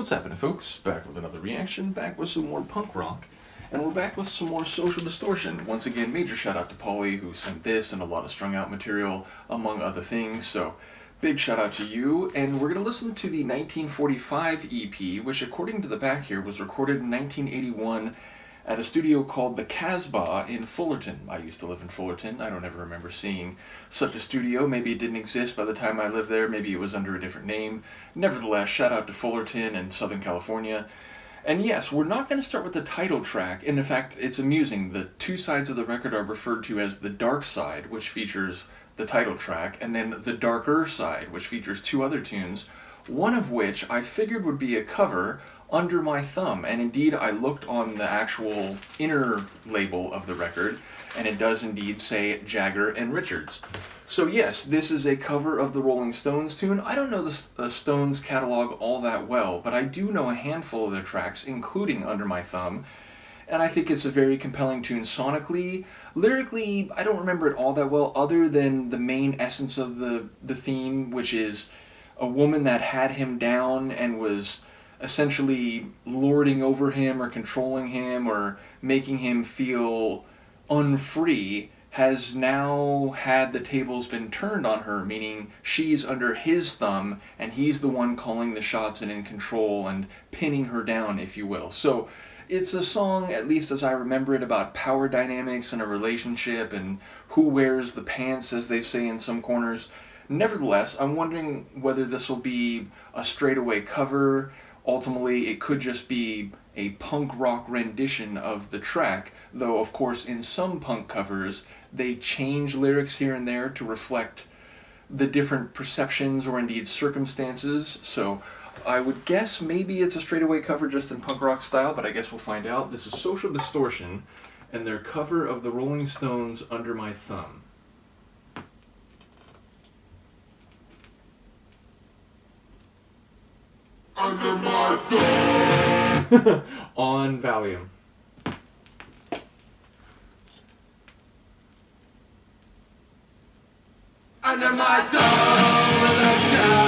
What's happening, folks? Back with another reaction, back with some more punk rock, and we're back with some more Social Distortion. Once again, major shout out to Paulie, who sent this and a lot of strung out material, among other things, so big shout out to you. And we're going to listen to the 1945 EP, which according to the back here was recorded in 1981 at a studio called the Casbah in Fullerton. I used to live in Fullerton. I don't ever remember seeing such a studio. Maybe it didn't exist by the time I lived there. Maybe it was under a different name. Nevertheless, shout out to Fullerton and Southern California. And yes, we're not going to start with the title track. And in fact, it's amusing. The two sides of the record are referred to as the dark side, which features the title track, and then the darker side, which features two other tunes, one of which I figured would be a cover, Under My Thumb. And indeed, I looked on the actual inner label of the record, and it does indeed say Jagger and Richards. So yes, this is a cover of the Rolling Stones tune. I don't know the Stones catalog all that well, but I do know a handful of their tracks, including Under My Thumb, and I think it's a very compelling tune sonically. Lyrically, I don't remember it all that well, other than the main essence of the theme, which is a woman that had him down and was essentially lording over him or controlling him or making him feel unfree, has now had the tables been turned on her, meaning she's under his thumb and he's the one calling the shots and in control and pinning her down, if you will. So it's a song, at least as I remember it, about power dynamics in a relationship and who wears the pants, as they say in some corners. Nevertheless, I'm wondering whether this will be a straightaway cover. Ultimately, it could just be a punk rock rendition of the track, though of course in some punk covers they change lyrics here and there to reflect the different perceptions or indeed circumstances. So I would guess maybe it's a straightaway cover just in punk rock style, but I guess we'll find out. This is Social Distortion and their cover of the Rolling Stones' Under My Thumb. Under my thumb. On Valium. Under my thumb is a girl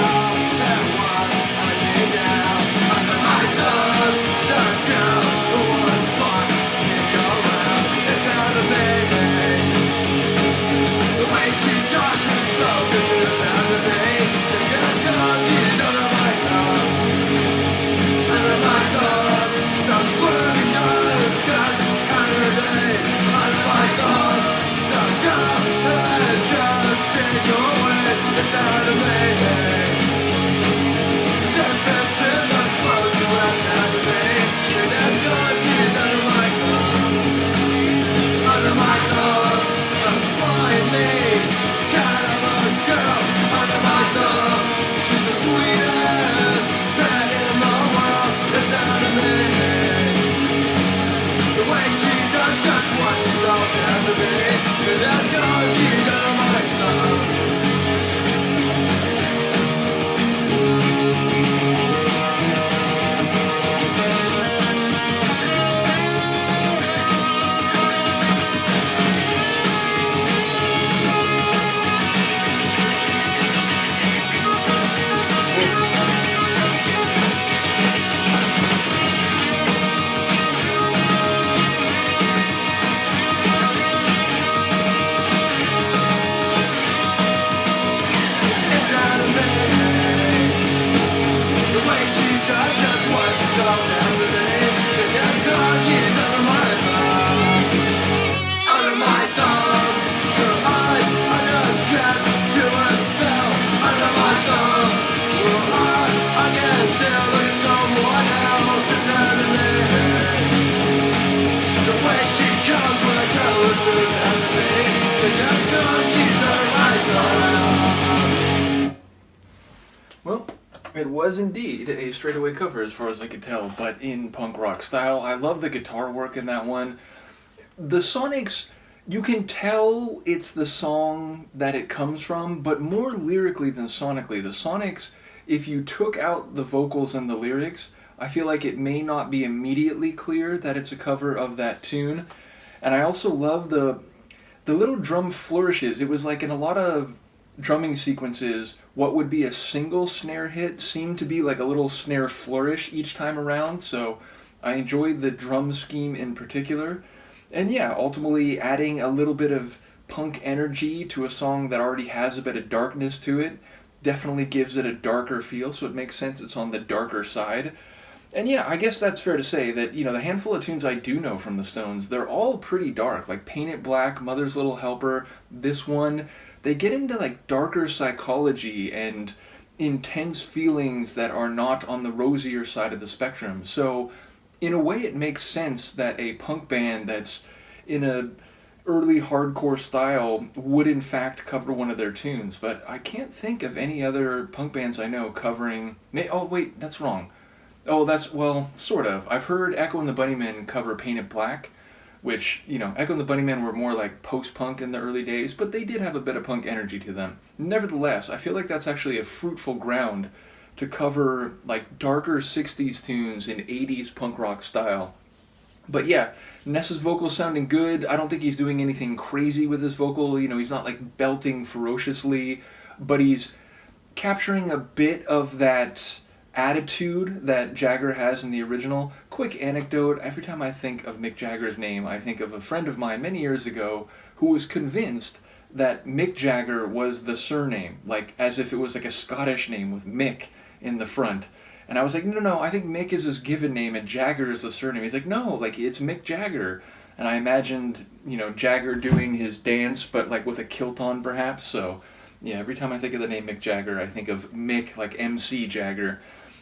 that wants I lay down. Under my thumb is a girl who wants fun in your round. It's not a baby. The way she dances slow into the sounds of me. She gets cause she's under my thumb. Under my thumb, so squirmy girl who's just under the day. Under my thumb, so girl who has just changed your way. It's not a baby. Don't fit to the clothes you last had to me. And that's cause she's under my thumb. Under my thumb, a slimy kind of a girl. Under my thumb, she's the sweetest pet in the world. It's not a baby. The way she does just what she's all down to me. And that's cause she's under my thumb. Well, it was indeed a straightaway cover as far as I could tell, but in punk rock style. I love the guitar work in that one. The Sonics, you can tell it's the song that it comes from, but more lyrically than sonically. The Sonics, if you took out the vocals and the lyrics, I feel like it may not be immediately clear that it's a cover of that tune. And I also love the little drum flourishes. It was like in a lot of drumming sequences what would be a single snare hit seemed to be like a little snare flourish each time around, so I enjoyed the drum scheme in particular. And yeah, ultimately adding a little bit of punk energy to a song that already has a bit of darkness to it definitely gives it a darker feel, so it makes sense it's on the darker side. And yeah, I guess that's fair to say that, the handful of tunes I do know from the Stones, they're all pretty dark. Like Paint It Black, Mother's Little Helper, this one, they get into like darker psychology and intense feelings that are not on the rosier side of the spectrum. So in a way it makes sense that a punk band that's in a early hardcore style would in fact cover one of their tunes, but I can't think of any other punk bands I know covering... Oh wait, that's wrong. Oh, well, sort of. I've heard Echo and the Bunnymen cover Paint It Black, which, Echo and the Bunnymen were more like post-punk in the early days, but they did have a bit of punk energy to them. Nevertheless, I feel like that's actually a fruitful ground to cover like darker 60s tunes in 80s punk rock style. But yeah, Ness's vocals sounding good. I don't think he's doing anything crazy with his vocal. He's not like belting ferociously, but he's capturing a bit of that attitude that Jagger has in the original. Quick anecdote, every time I think of Mick Jagger's name, I think of a friend of mine many years ago who was convinced that Mick Jagger was the surname, like as if it was like a Scottish name with Mick in the front. And I was like, no, I think Mick is his given name and Jagger is the surname. He's like, no, like it's Mick Jagger. And I imagined, Jagger doing his dance, but like with a kilt on perhaps. So yeah, every time I think of the name Mick Jagger, I think of Mick, like MC Jagger.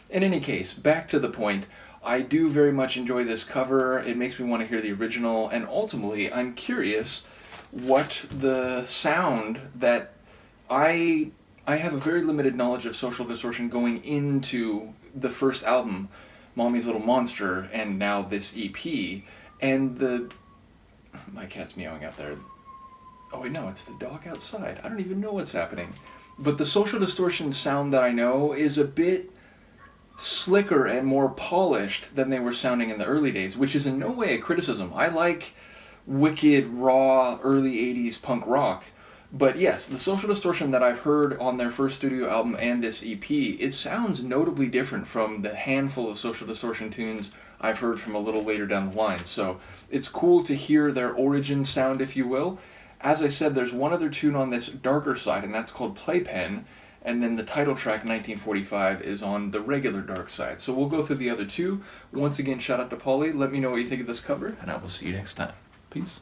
In any case, back to the point, I do very much enjoy this cover. It makes me want to hear the original, and ultimately, I'm curious what the sound that I have a very limited knowledge of Social Distortion going into the first album, Mommy's Little Monster, and now this EP, and my cat's meowing out there. Oh wait, no, it's the dog outside. I don't even know what's happening. But the Social Distortion sound that I know is a bit slicker and more polished than they were sounding in the early days, which is in no way a criticism. I like wicked, raw, early 80s punk rock. But yes, the Social Distortion that I've heard on their first studio album and this EP, it sounds notably different from the handful of Social Distortion tunes I've heard from a little later down the line. So it's cool to hear their origin sound, if you will. As I said, there's one other tune on this darker side, and that's called Playpen. And then the title track, 1945, is on the regular dark side. So we'll go through the other two. Once again, shout out to Paulie. Let me know what you think of this cover, and I will see you next time. Peace.